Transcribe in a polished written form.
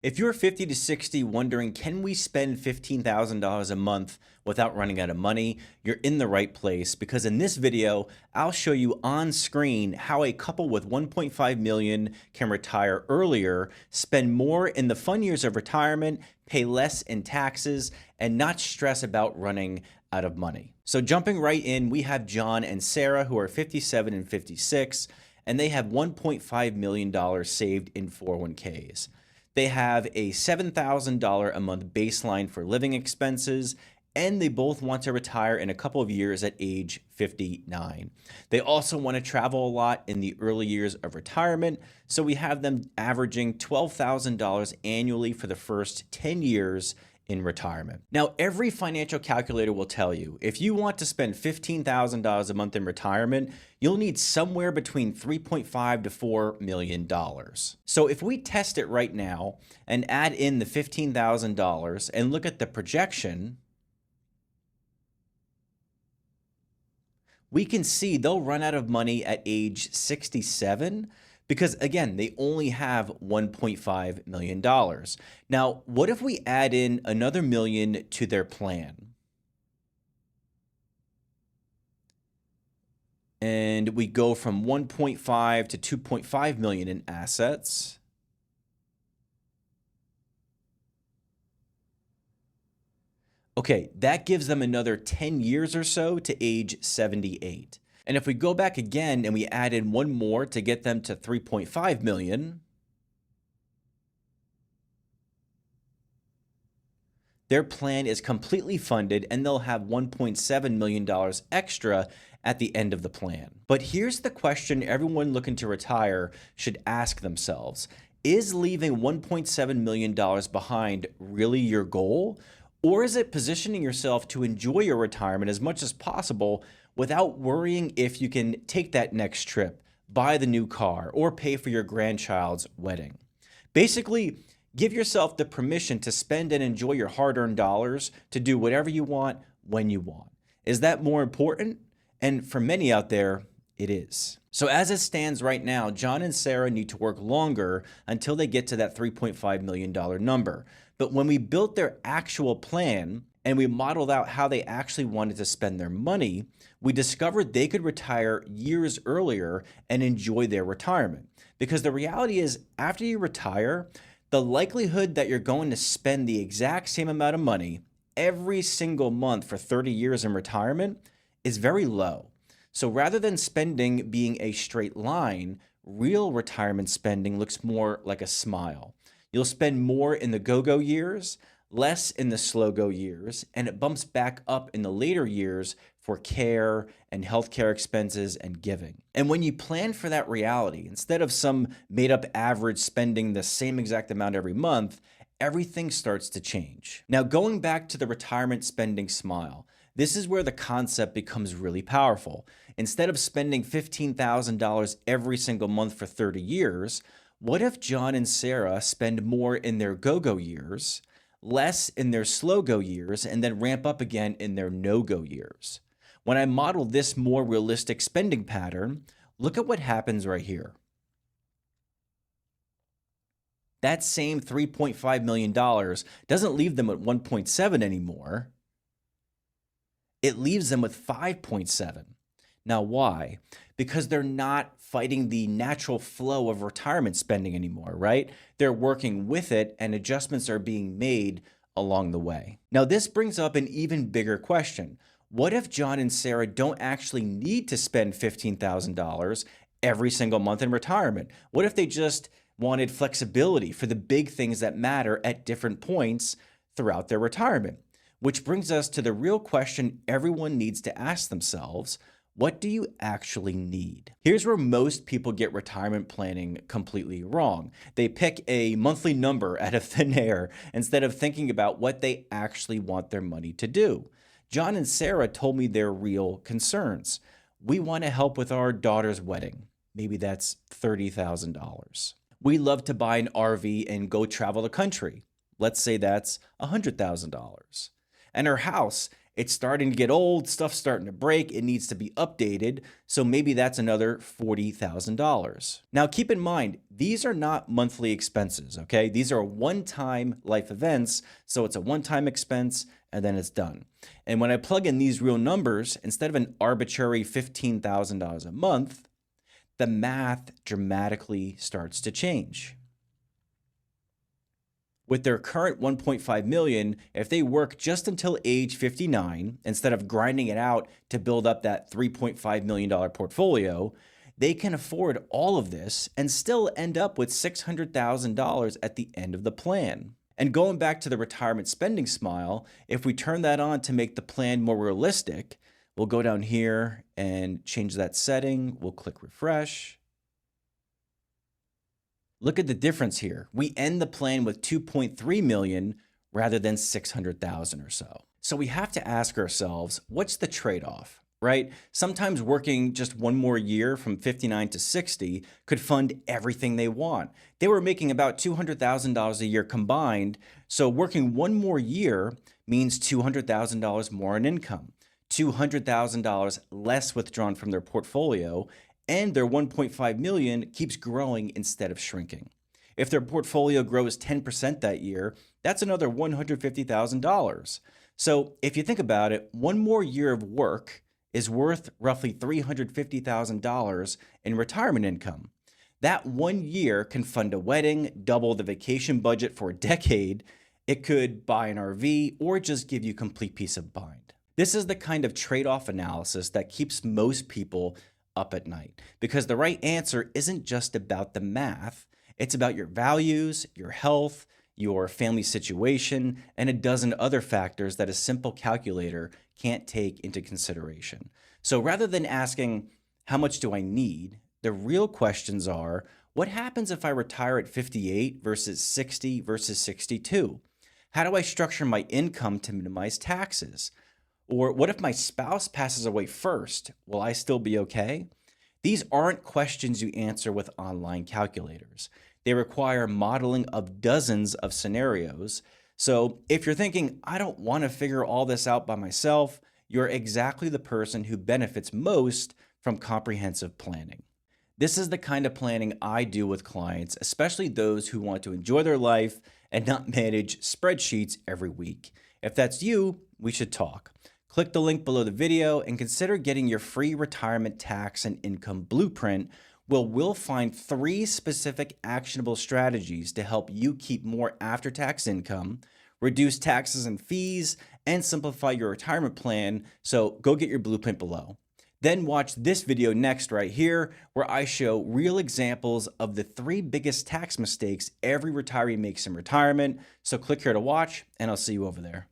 If you're 50 to 60 wondering, can we spend $15,000 a month without running out of money? You're in the right place, because in this video, I'll show you on screen how a couple with 1.5 million can retire earlier, spend more in the fun years of retirement, pay less in taxes, and not stress about running out of money. So jumping right in, we have John and Sarah, who are 57 and 56, and they have $1.5 million saved in 401ks. They have a $7,000 a month baseline for living expenses, and they both want to retire in a couple of years at age 59. They also want to travel a lot in the early years of retirement, so we have them averaging $12,000 annually for the first 10 years in retirement. Now, every financial calculator will tell you if you want to spend $15,000 a month in retirement, you'll need somewhere between $3.5 to $4 million. So if we test it right now and add in the $15,000 and look at the projection, we can see they'll run out of money at age 67. Because again, they only have $1.5 million. Now, what if we add in another million to their plan? And we go from 1.5 to 2.5 million in assets. Okay, that gives them another 10 years or so to age 78. And if we go back again and we add in one more to get them to 3.5 million, their plan is completely funded and they'll have $1.7 million extra at the end of the plan. But here's the question everyone looking to retire should ask themselves. Is leaving $1.7 million behind really your goal? Or is it positioning yourself to enjoy your retirement as much as possible without worrying if you can take that next trip, buy the new car, or pay for your grandchild's wedding? Basically, give yourself the permission to spend and enjoy your hard-earned dollars to do whatever you want when you want. Is that more important? And for many out there, it is. So as it stands right now, John and Sarah need to work longer until they get to that $3.5 million number. But when we built their actual plan and we modeled out how they actually wanted to spend their money, we discovered they could retire years earlier and enjoy their retirement. Because the reality is, after you retire, the likelihood that you're going to spend the exact same amount of money every single month for 30 years in retirement is very low. So rather than spending being a straight line, real retirement spending looks more like a smile. You'll spend more in the go-go years, less in the slow-go years, and it bumps back up in the later years for care and healthcare expenses and giving. And when you plan for that reality, instead of some made-up average spending the same exact amount every month, everything starts to change. Now, going back to the retirement spending smile, this is where the concept becomes really powerful. Instead of spending $15,000 every single month for 30 years, what if John and Sarah spend more in their go-go years, less in their slow-go years, and then ramp up again in their no-go years? When I model this more realistic spending pattern, look at what happens right here. That same $3.5 million doesn't leave them at 1.7 anymore. It leaves them with 5.7. Now, why? Because they're not fighting the natural flow of retirement spending anymore, right? They're working with it and adjustments are being made along the way. Now, this brings up an even bigger question. What if John and Sarah don't actually need to spend $15,000 every single month in retirement? What if they just wanted flexibility for the big things that matter at different points throughout their retirement? Which brings us to the real question everyone needs to ask themselves: what do you actually need? Here's where most people get retirement planning completely wrong. They pick a monthly number out of thin air instead of thinking about what they actually want their money to do. John and Sarah told me their real concerns. We want to help with our daughter's wedding. Maybe that's $30,000. We love to buy an RV and go travel the country. Let's say that's $100,000. And our house, It's starting to get old, stuff's starting to break, it needs to be updated, so maybe that's another $40,000. Now keep in mind, these are not monthly expenses, okay? These are one-time life events, so it's a one-time expense and then it's done. And when I plug in these real numbers, instead of an arbitrary $15,000 a month, the math dramatically starts to change. With their current 1.5 million, if they work just until age 59, instead of grinding it out to build up that $3.5 million portfolio, they can afford all of this and still end up with $600,000 at the end of the plan. And going back to the retirement spending smile, if we turn that on to make the plan more realistic, we'll go down here and change that setting. We'll click refresh. Look at the difference here. We end the plan with 2.3 million rather than 600,000 or so. So we have to ask ourselves, what's the trade-off, right? Sometimes working just one more year from 59 to 60 could fund everything they want. They were making about $200,000 a year combined, so working one more year means $200,000 more in income, $200,000 less withdrawn from their portfolio, and their 1.5 million keeps growing instead of shrinking. If their portfolio grows 10% that year, that's another $150,000. So if you think about it, one more year of work is worth roughly $350,000 in retirement income. That 1 year can fund a wedding, double the vacation budget for a decade. It could buy an RV or just give you complete peace of mind. This is the kind of trade-off analysis that keeps most people up at night, because the right answer isn't just about the math. It's about your values, your health, your family situation, and a dozen other factors that a simple calculator can't take into consideration. So rather than asking, how much do I need? The real questions are, what happens if I retire at 58 versus 60 versus 62? How do I structure my income to minimize taxes? Or what if my spouse passes away first? Will I still be okay? These aren't questions you answer with online calculators. They require modeling of dozens of scenarios. So if you're thinking, I don't want to figure all this out by myself, you're exactly the person who benefits most from comprehensive planning. This is the kind of planning I do with clients, especially those who want to enjoy their life and not manage spreadsheets every week. If that's you, we should talk. Click the link below the video and consider getting your free retirement tax and income blueprint, where we'll find 3 specific actionable strategies to help you keep more after-tax income, reduce taxes and fees, and simplify your retirement plan. So go get your blueprint below. Then watch this video next right here, where I show real examples of the 3 biggest tax mistakes every retiree makes in retirement. So click here to watch, and I'll see you over there.